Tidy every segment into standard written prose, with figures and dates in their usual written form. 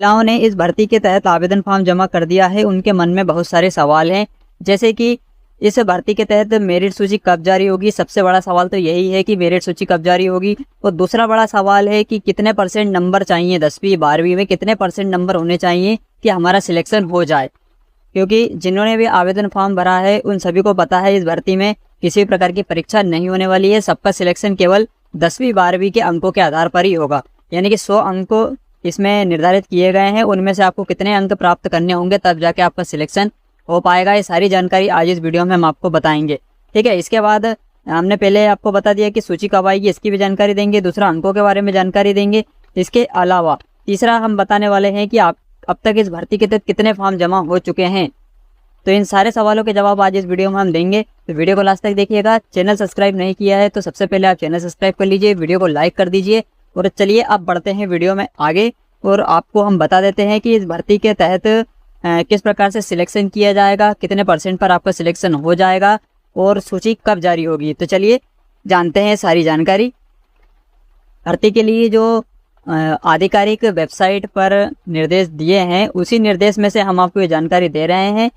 महिलाओं ने इस भर्ती के तहत आवेदन फॉर्म जमा कर दिया है, उनके मन में बहुत सारे सवाल हैं, जैसे कि इस भर्ती के तहत मेरिट सूची कब जारी होगी। सबसे बड़ा सवाल तो यही है कि मेरिट सूची कब जारी होगी। और दूसरा बड़ा सवाल है कि कितने % नंबर चाहिए, 10वीं 12वीं में कितने % नंबर होने चाहिए कि हमारा सिलेक्शन हो जाए। क्योंकि जिन्होंने भी आवेदन फॉर्म भरा है उन सभी को पता है इस भर्ती में किसी प्रकार की परीक्षा नहीं होने वाली है। सबका सिलेक्शन केवल 10वीं 12वीं के अंकों के आधार पर ही होगा। यानी कि 100 अंक इसमें निर्धारित किए गए हैं, उनमें से आपको कितने अंक प्राप्त करने होंगे तब जाके आपका सिलेक्शन हो पाएगा। ये सारी जानकारी आज इस वीडियो में हम आपको बताएंगे। ठीक है, इसके बाद हमने पहले आपको बता दिया कि सूची कब आएगी, इसकी भी जानकारी देंगे। दूसरा, अंकों के बारे में जानकारी देंगे। इसके अलावा तीसरा हम बताने वाले हैं कि आप अब तक इस भर्ती के तहत कितने फॉर्म जमा हो चुके हैं। तो इन सारे सवालों के जवाब आज इस वीडियो में हम देंगे, तो वीडियो को लास्ट तक देखिएगा। चैनल सब्सक्राइब नहीं किया है तो सबसे पहले आप चैनल सब्सक्राइब कर लीजिए, वीडियो को लाइक कर दीजिए। और चलिए अब बढ़ते हैं वीडियो में आगे, और आपको हम बता देते हैं कि इस भर्ती के तहत किस प्रकार से सिलेक्शन किया जाएगा, कितने % पर आपका सिलेक्शन हो जाएगा और सूची कब जारी होगी। तो चलिए जानते हैं सारी जानकारी। भर्ती के लिए जो आधिकारिक वेबसाइट पर निर्देश दिए हैं उसी निर्देश में से हम आपको ये जानकारी दे रहे हैं,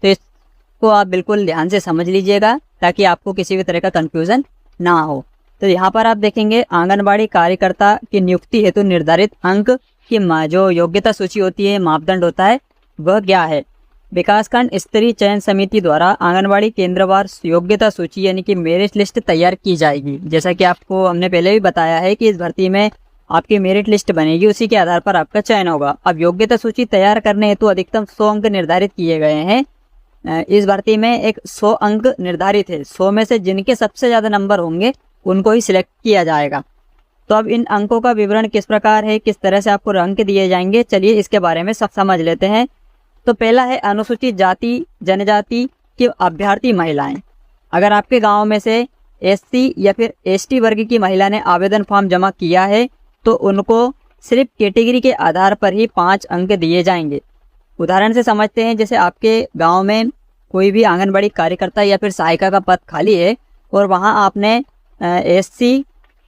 तो इसको आप बिल्कुल ध्यान से समझ लीजिएगा ताकि आपको किसी भी तरह का कंफ्यूजन ना हो। तो यहाँ पर आप देखेंगे आंगनबाड़ी कार्यकर्ता की नियुक्ति हेतु निर्धारित अंक की जो योग्यता सूची होती है, मापदंड होता है, वह क्या है। विकासखंड स्तरीय चयन समिति द्वारा आंगनबाड़ी केंद्रवार योग्यता सूची यानी कि मेरिट लिस्ट तैयार की जाएगी। जैसा कि आपको हमने पहले भी बताया है कि इस भर्ती में आपकी मेरिट लिस्ट बनेगी, उसी के आधार पर आपका चयन होगा। अब योग्यता सूची तैयार करने हेतु अधिकतम 100 अंक निर्धारित किए गए हैं। इस भर्ती में एक 100 अंक निर्धारित है, 100 में से जिनके सबसे ज्यादा नंबर होंगे उनको ही सिलेक्ट किया जाएगा। तो अब इन अंकों का विवरण किस प्रकार है, किस तरह से आपको अंक दिए जाएंगे, चलिए इसके बारे में सब समझ लेते हैं। तो पहला है अनुसूचित जाति जनजाति की अभ्यर्थी महिलाएं। अगर आपके गांव में से SC या फिर ST वर्ग की महिला ने आवेदन फॉर्म जमा किया है तो उनको सिर्फ कैटेगरी के आधार पर ही 5 अंक दिए जाएंगे। उदाहरण से समझते हैं, जैसे आपके गांव में कोई भी आंगनबाड़ी कार्यकर्ता या फिर सहायिका का पद खाली है और वहां आपने SC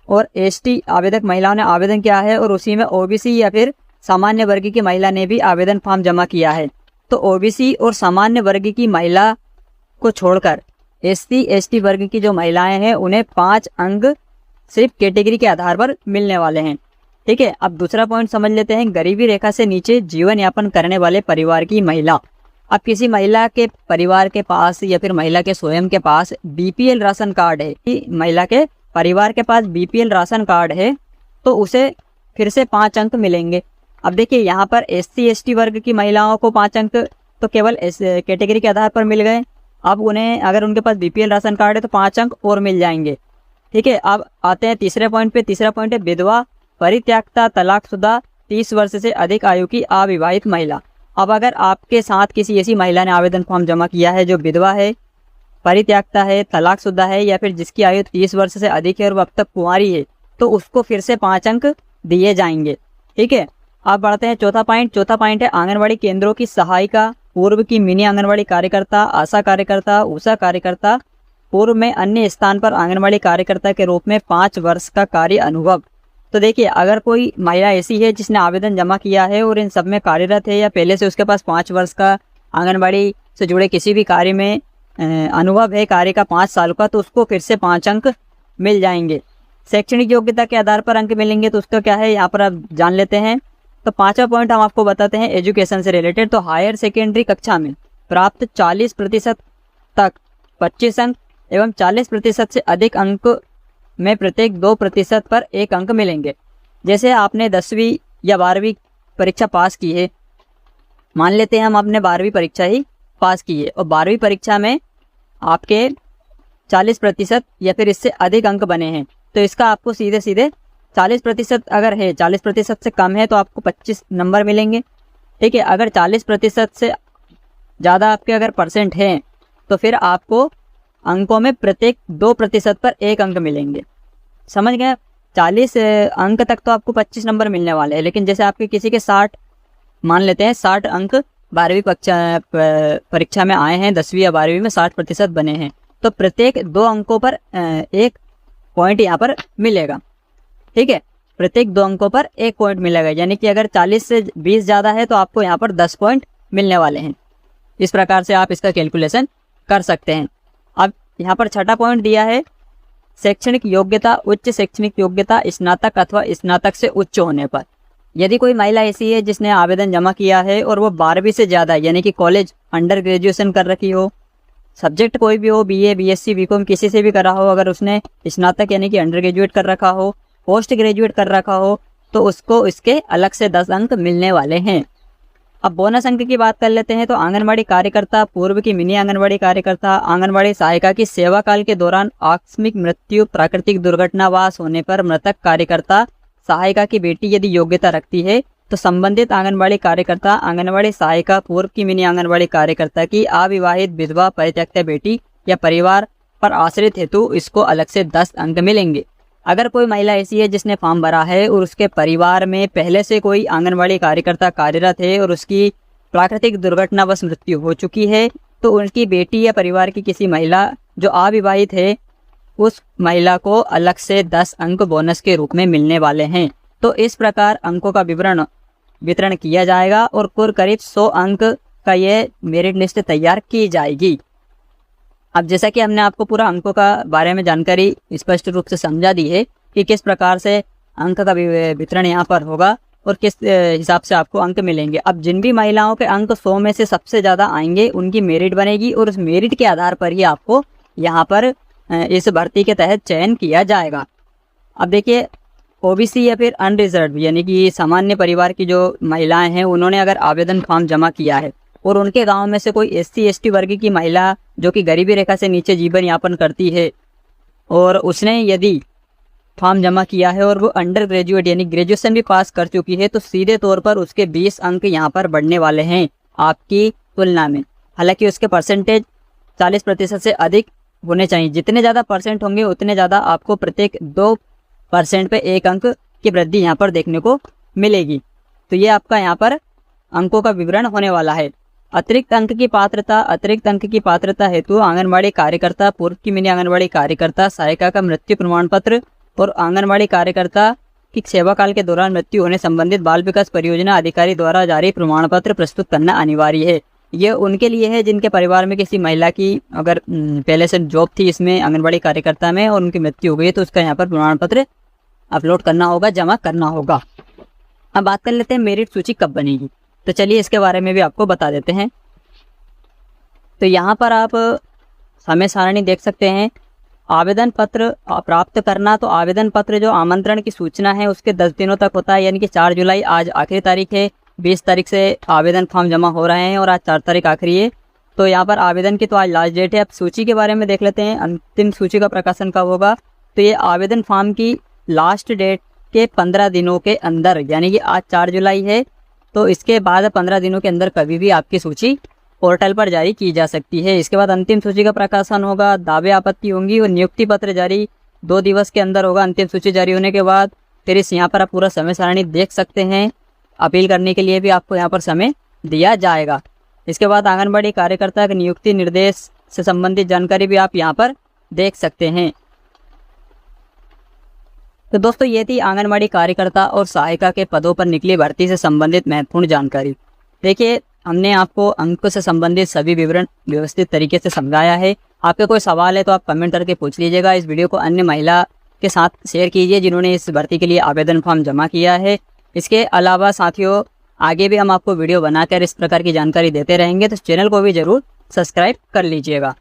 और ST आवेदक महिलाओं ने आवेदन किया है और उसी में OBC या फिर सामान्य वर्ग की महिला ने भी आवेदन फॉर्म जमा किया है, तो OBC और सामान्य वर्ग की महिला को छोड़कर SC ST वर्ग की जो महिलाएं हैं उन्हें 5 अंक सिर्फ कैटेगरी के आधार पर मिलने वाले हैं। ठीक है, अब दूसरा पॉइंट समझ लेते हैं, गरीबी रेखा से नीचे जीवन यापन करने वाले परिवार की महिला। अब किसी महिला के परिवार के पास या फिर महिला के स्वयं के पास BPL राशन कार्ड है, महिला के परिवार के पास BPL राशन कार्ड है तो उसे फिर से 5 अंक मिलेंगे। अब देखिए यहाँ पर SC ST वर्ग की महिलाओं को 5 अंक तो केवल कैटेगरी के आधार पर मिल गए। अब उन्हें अगर उनके पास BPL राशन कार्ड है तो 5 अंक और मिल जाएंगे। ठीक है, अब आते हैं तीसरे पॉइंट पे। तीसरा पॉइंट है विधवा, परित्यक्ता, तलाकशुदा, 30 वर्ष से अधिक आयु की अविवाहित महिला। अब अगर आपके साथ किसी ऐसी महिला ने आवेदन फॉर्म जमा किया है जो विधवा है, परित्यक्ता है, तलाकशुदा है या फिर जिसकी आयु 30 वर्ष से अधिक है और वह अब तक कुंवारी है, तो उसको फिर से 5 अंक दिए जाएंगे। ठीक है, अब बढ़ते हैं चौथा पॉइंट। चौथा पॉइंट है आंगनबाड़ी केंद्रों की सहायिका, पूर्व की मिनी आंगनबाड़ी कार्यकर्ता, आशा कार्यकर्ता, उषा कार्यकर्ता, पूर्व में अन्य स्थान पर आंगनबाड़ी कार्यकर्ता के रूप में 5 वर्ष का कार्य अनुभव। तो देखिए, अगर कोई महिला ऐसी है जिसने आवेदन जमा किया है और इन सब में कार्यरत है या पहले से उसके पास 5 वर्ष का आंगनबाड़ी से जुड़े किसी भी कार्य में अनुभव है, कार्य का 5 साल का, तो उसको फिर से 5 अंक मिल जाएंगे। शैक्षणिक योग्यता के आधार पर अंक मिलेंगे, तो उसका क्या है यहाँ पर आप जान लेते हैं। तो 5वां पॉइंट हम आपको बताते हैं एजुकेशन से रिलेटेड। तो हायर सेकेंडरी कक्षा में प्राप्त 40% तक 25 अंक एवं 40% से अधिक अंक में प्रत्येक 2% पर 1 अंक मिलेंगे। जैसे आपने 10वीं या 12वीं परीक्षा पास की है, मान लेते हैं हम आपने 12वीं परीक्षा ही पास की है और 12वीं परीक्षा में आपके 40% या फिर इससे अधिक अंक बने हैं, तो इसका आपको सीधे सीधे 40% अगर है, 40% से कम है तो आपको 25 नंबर मिलेंगे। ठीक है, अगर 40% से ज़्यादा आपके अगर % हैं तो फिर आपको अंकों में प्रत्येक 2% पर 1 अंक मिलेंगे। समझ गए? 40 अंक तक तो आपको 25 नंबर मिलने वाले हैं, लेकिन जैसे आपके किसी के 60 मान लेते हैं 60 अंक 12वीं परीक्षा में आए हैं, 10वीं या 12वीं में 60% बने हैं, तो प्रत्येक 2 अंकों पर 1 पॉइंट यहाँ पर मिलेगा। ठीक है, प्रत्येक 2 अंकों पर 1 पॉइंट मिलेगा, यानी कि अगर 40 से 20 ज़्यादा है तो आपको यहाँ पर 10 पॉइंट मिलने वाले हैं। इस प्रकार से आप इसका कैलकुलेशन कर सकते हैं। अब यहाँ पर छठा पॉइंट दिया है शैक्षणिक योग्यता, उच्च शैक्षणिक योग्यता स्नातक अथवा स्नातक से उच्च होने पर। यदि कोई महिला ऐसी है जिसने आवेदन जमा किया है और वो 12वीं से ज़्यादा यानी कि कॉलेज अंडर ग्रेजुएशन कर रखी हो, सब्जेक्ट कोई भी हो, बीए, बीएससी, बीकॉम किसी से भी करा हो, अगर उसने स्नातक यानी कि अंडर ग्रेजुएट कर रखा हो, पोस्ट ग्रेजुएट कर रखा हो, तो उसको इसके अलग से 10 अंक मिलने वाले हैं। अब बोनस अंक की बात कर लेते हैं तो आंगनबाड़ी कार्यकर्ता, पूर्व की मिनी आंगनबाड़ी कार्यकर्ता, आंगनबाड़ी सहायिका की सेवा काल के दौरान आकस्मिक मृत्यु, प्राकृतिक दुर्घटनावास होने पर मृतक कार्यकर्ता सहायिका की बेटी यदि योग्यता रखती है तो संबंधित आंगनबाड़ी कार्यकर्ता, आंगनबाड़ी सहायिका, पूर्व की मिनी आंगनबाड़ी कार्यकर्ता की अविवाहित विधवा, परित्यक्ता बेटी या परिवार पर आश्रित हेतु इसको अलग से 10 अंक मिलेंगे। अगर कोई महिला ऐसी है जिसने फॉर्म भरा है और उसके परिवार में पहले से कोई आंगनबाड़ी कार्यकर्ता कार्यरत है और उसकी प्राकृतिक दुर्घटनावश मृत्यु हो चुकी है, तो उनकी बेटी या परिवार की किसी महिला जो अविवाहित है उस महिला को अलग से 10 अंक बोनस के रूप में मिलने वाले हैं। तो इस प्रकार अंकों का वितरण किया जाएगा और कुल करीब 100 अंक का ये मेरिट लिस्ट तैयार की जाएगी। अब जैसा कि हमने आपको पूरा अंकों का बारे में जानकारी स्पष्ट रूप से समझा दी है कि किस प्रकार से अंक का वितरण यहाँ पर होगा और किस हिसाब से आपको अंक मिलेंगे। अब जिन भी महिलाओं के अंक 100 में से सबसे ज़्यादा आएंगे उनकी मेरिट बनेगी और उस मेरिट के आधार पर ही आपको यहाँ पर इस भर्ती के तहत चयन किया जाएगा। अब देखिए ओबीसी या फिर अनरिजर्व यानी कि सामान्य परिवार की जो महिलाएं हैं उन्होंने अगर आवेदन फॉर्म जमा किया है और उनके गांव में से कोई एससी एसटी वर्ग की महिला जो कि गरीबी रेखा से नीचे जीवन यापन करती है और उसने यदि फॉर्म जमा किया है और वो अंडर ग्रेजुएट यानी ग्रेजुएशन भी पास कर चुकी है तो सीधे तौर पर उसके 20 अंक यहाँ पर बढ़ने वाले हैं आपकी तुलना में। हालांकि उसके परसेंटेज 40% से अधिक होने चाहिए। जितने ज़्यादा परसेंट होंगे उतने ज़्यादा आपको प्रत्येक 2% पे 1 अंक की वृद्धि यहाँ पर देखने को मिलेगी। तो ये आपका यहाँ पर अंकों का विवरण होने वाला है। अतिरिक्त अंक की पात्रता हेतु आंगनबाड़ी कार्यकर्ता, पूर्व की मिनी आंगनबाड़ी कार्यकर्ता, सहायिका का मृत्यु प्रमाण पत्र और आंगनबाड़ी कार्यकर्ता की सेवा काल के दौरान मृत्यु होने संबंधित बाल विकास परियोजना अधिकारी द्वारा जारी प्रमाण पत्र प्रस्तुत करना अनिवार्य है। ये उनके लिए है जिनके परिवार में किसी महिला की अगर पहले से जॉब थी इसमें आंगनबाड़ी कार्यकर्ता में और उनकी मृत्यु हो गई तो उसका यहाँ पर प्रमाण पत्र अपलोड करना होगा, जमा करना होगा। अब बात कर लेते हैं मेरिट सूची कब बनेगी, तो चलिए इसके बारे में भी आपको बता देते हैं। तो यहाँ पर आप समय सारणी देख सकते हैं। आवेदन पत्र प्राप्त करना, तो आवेदन पत्र जो आमंत्रण की सूचना है उसके 10 दिनों तक होता है, यानी कि 4 जुलाई आज आखिरी तारीख है। 20 तारीख से आवेदन फॉर्म जमा हो रहे हैं और आज 4 तारीख आखिरी है। तो यहाँ पर आवेदन की तो आज लास्ट डेट है। अब सूची के बारे में देख लेते हैं, अंतिम सूची का प्रकाशन कब होगा। तो ये आवेदन फॉर्म की लास्ट डेट के 15 दिनों के अंदर, यानी कि आज 4 जुलाई है तो इसके बाद 15 दिनों के अंदर कभी भी आपकी सूची पोर्टल पर जारी की जा सकती है। इसके बाद अंतिम सूची का प्रकाशन होगा, दावे आपत्ति होंगी और नियुक्ति पत्र जारी 2 दिवस के अंदर होगा अंतिम सूची जारी होने के बाद। फिर इस यहाँ पर आप पूरा समय सारणी देख सकते हैं। अपील करने के लिए भी आपको यहाँ पर समय दिया जाएगा। इसके बाद आंगनबाड़ी कार्यकर्ता के नियुक्ति निर्देश से संबंधित जानकारी भी आप यहाँ पर देख सकते हैं। तो दोस्तों ये थी आंगनबाड़ी कार्यकर्ता और सहायिका के पदों पर निकली भर्ती से संबंधित महत्वपूर्ण जानकारी। देखिए हमने आपको अंक से संबंधित सभी विवरण व्यवस्थित तरीके से समझाया है। आपके कोई सवाल है तो आप कमेंट करके पूछ लीजिएगा। इस वीडियो को अन्य महिला के साथ शेयर कीजिए जिन्होंने इस भर्ती के लिए आवेदन फॉर्म जमा किया है। इसके अलावा साथियों आगे भी हम आपको वीडियो बनाकर इस प्रकार की जानकारी देते रहेंगे, तो चैनल को भी जरूर सब्सक्राइब कर लीजिएगा।